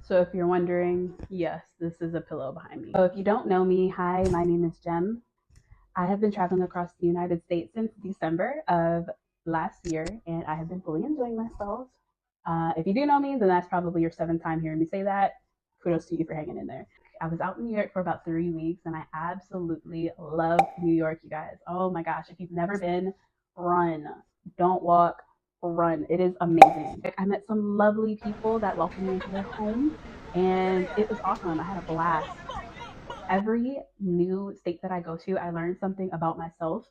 So if you're wondering, yes, this is a pillow behind me. So if you don't know me, hi, my name is Jem. I have been traveling across the United States since December of last year, and I have been fully enjoying myself. If you do know me, then that's probably your seventh time hearing me say that. Kudos to you for hanging in there. I was out in New York for about 3 weeks, and I absolutely love New York, you guys. Oh my gosh, if you've never been, run. Don't walk, run. It is amazing. I met some lovely people that welcomed me into their home, and it was awesome. I had a blast. Every new state that I go to, I learn something about myself.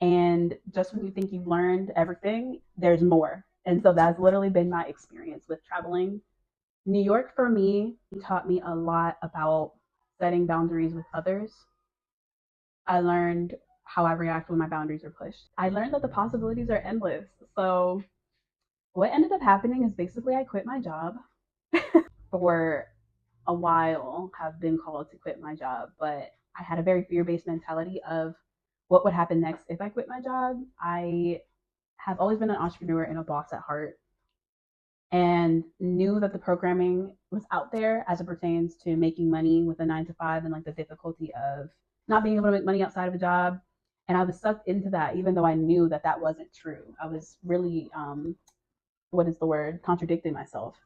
And just when you think you've learned everything, there's more. And so that's literally been my experience with traveling. New York for me taught me a lot about setting boundaries with others. I learned how I react when my boundaries are pushed. I learned that the possibilities are endless. So, what ended up happening is basically I quit my job for a while, have been called to quit my job, but I had a very fear based mentality of what would happen next if I quit my job. I have always been an entrepreneur and a boss at heart, and knew that the programming was out there as it pertains to making money with a 9 to 5 and like the difficulty of not being able to make money outside of a job. And I was sucked into that, even though I knew that that wasn't true. I was really, what is the word, contradicting myself.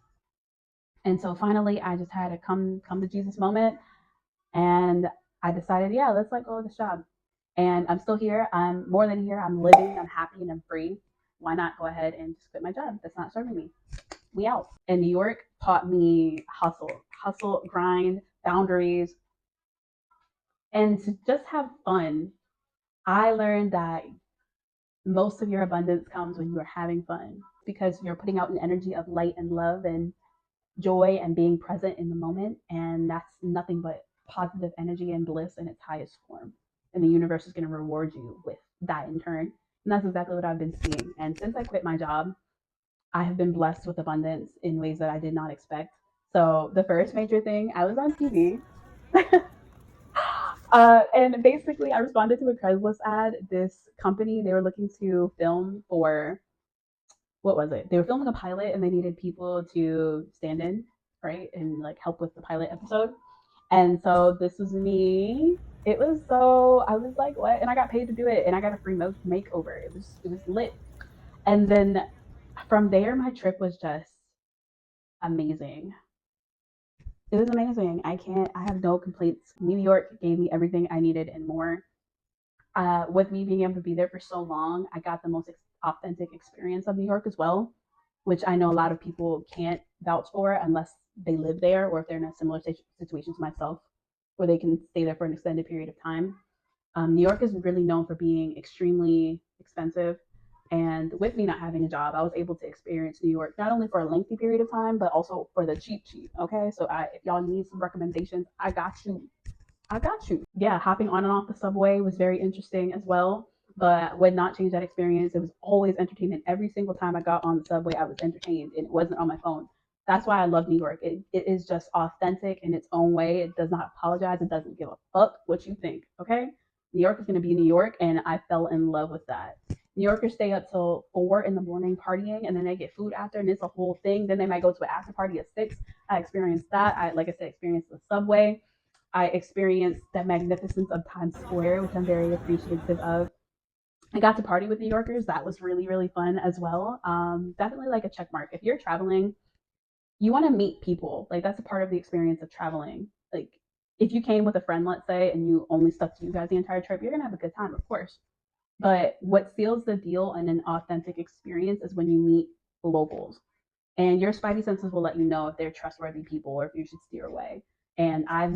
And so finally, I just had a come to Jesus moment, and I decided, yeah, let's let go of this job. And I'm still here. I'm more than here. I'm living. I'm happy and I'm free. Why not go ahead and just quit my job that's not serving me? We out. And New York taught me hustle, grind, boundaries, and to just have fun. I learned that most of your abundance comes when you are having fun because you're putting out an energy of light and love and joy and being present in the moment. And that's nothing but positive energy and bliss in its highest form. And the universe is going to reward you with that in turn. And that's exactly what I've been seeing. And since I quit my job, I have been blessed with abundance in ways that I did not expect. So the first major thing, I was on TV. And basically, I responded to a Craigslist ad. This company, they were looking to film for, what was it? They were filming a pilot and they needed people to stand in, right? And like help with the pilot episode. And so this was me. It was so, I was like, what? And I got paid to do it, and I got a free makeover. It was lit. And then from there, my trip was just amazing. It was amazing. I have no complaints. New York gave me everything I needed and more. With me being able to be there for so long, I got the most authentic experience of New York as well, which I know a lot of people can't vouch for unless they live there or if they're in a similar situation to myself, where they can stay there for an extended period of time. New York is really known for being extremely expensive. And with me not having a job, I was able to experience New York not only for a lengthy period of time, but also for the cheap cheap. Okay, so if y'all need some recommendations, I got you. I got you. Yeah, hopping on and off the subway was very interesting as well, but would not change that experience. It was always entertainment. Every single time I got on the subway, I was entertained, and it wasn't on my phone. That's why I love New York. It is just authentic in its own way. It does not apologize. It doesn't give a fuck what you think. Okay, New York is going to be New York, and I fell in love with that. New Yorkers stay up till 4 in the morning partying, and then they get food after, and it's a whole thing. Then they might go to an after party at 6. I experienced that. Like I said, experienced the subway. I experienced the magnificence of Times Square, which I'm very appreciative of. I got to party with New Yorkers. That was really, really fun as well. Definitely like a check mark. If you're traveling, you want to meet people. Like that's a part of the experience of traveling. Like if you came with a friend, let's say, and you only stuck to you guys the entire trip, you're gonna have a good time, of course. But what seals the deal in an authentic experience is when you meet locals. And your spidey senses will let you know if they're trustworthy people or if you should steer away. And I've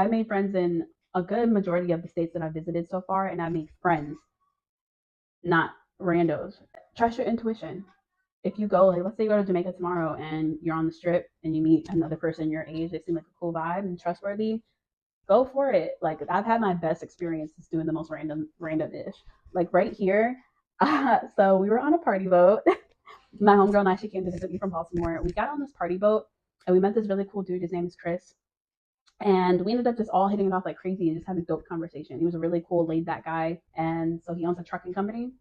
made friends in a good majority of the states that I've visited so far, and I've made friends, not randos. Trust your intuition. If you go, like, let's say you go to Jamaica tomorrow and you're on the strip and you meet another person your age, they seem like a cool vibe and trustworthy, go for it. Like, I've had my best experiences doing the most random ish. Like, right here, so we were on a party boat. My homegirl and I, she came to visit me from Baltimore. We got on this party boat and we met this really cool dude. His name is Chris. And we ended up just all hitting it off like crazy and just having a dope conversation. He was a really cool, laid back guy. And so he owns a trucking company.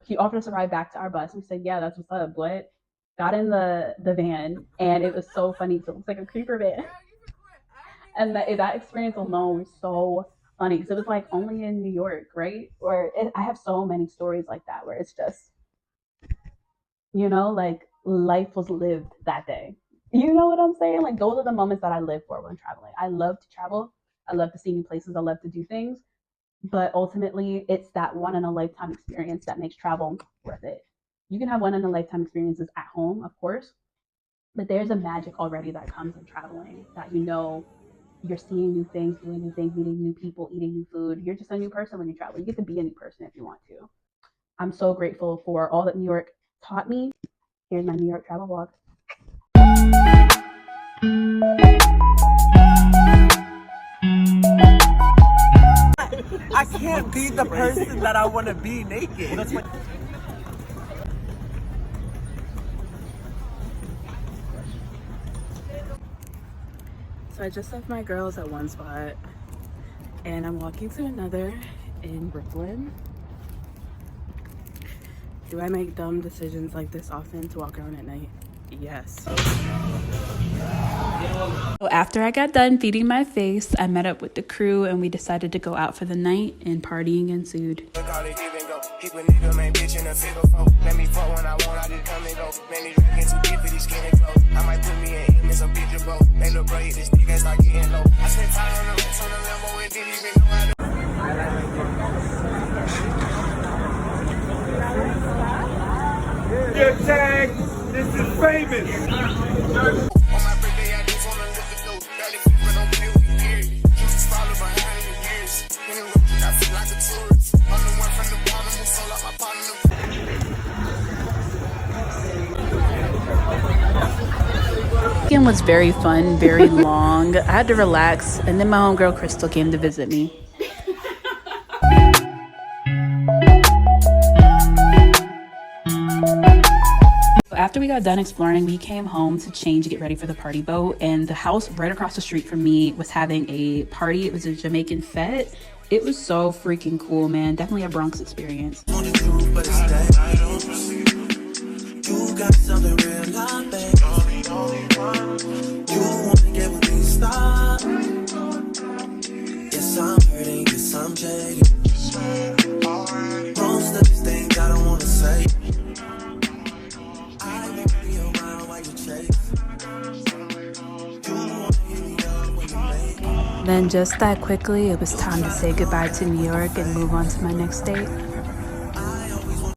He offered us a ride back to our bus. We said, yeah, that's what's up. What? got in the van, and it was so funny. So it looks like a creeper van, and that experience alone was so funny because it was like only in New York, right? I have so many stories like that where it's just, like life was lived that day. You know what I'm saying? Like those are the moments that I live for when traveling. I love to travel. I love to see new places. I love to do things. But ultimately, it's that one in a lifetime experience that makes travel worth it. You can have one in a lifetime experiences at home, of course, but there's a magic already that comes in traveling that you're seeing new things, doing new things, meeting new people, eating new food. You're just a new person when you travel. You get to be a new person if you want to. I'm so grateful for all that New York taught me. Here's my New York travel vlog. I can't be the person that I want to be naked. So I just left my girls at one spot and I'm walking to another in Brooklyn. Do I make dumb decisions like this often to walk around at night? Yes. So after I got done feeding my face, I met up with the crew and we decided to go out for the night, and partying ensued. Your tag, this is famous. Weekend was very fun, very long. I had to relax, and then my homegirl Crystal came to visit me. After we got done exploring, we came home to change to get ready for the party boat, and the house right across the street from me was having a party. It was a Jamaican fete. It was so freaking cool, man. Definitely a Bronx experience. You got something real life, babe. You wanna get with me, stop. Yes, I'm hurting, yes, I'm jaded. Most of these things I don't wanna say. I won't be around while you chase. You wanna hit me up when you make. Then just that quickly, it was time to say goodbye to New York and move on to my next date.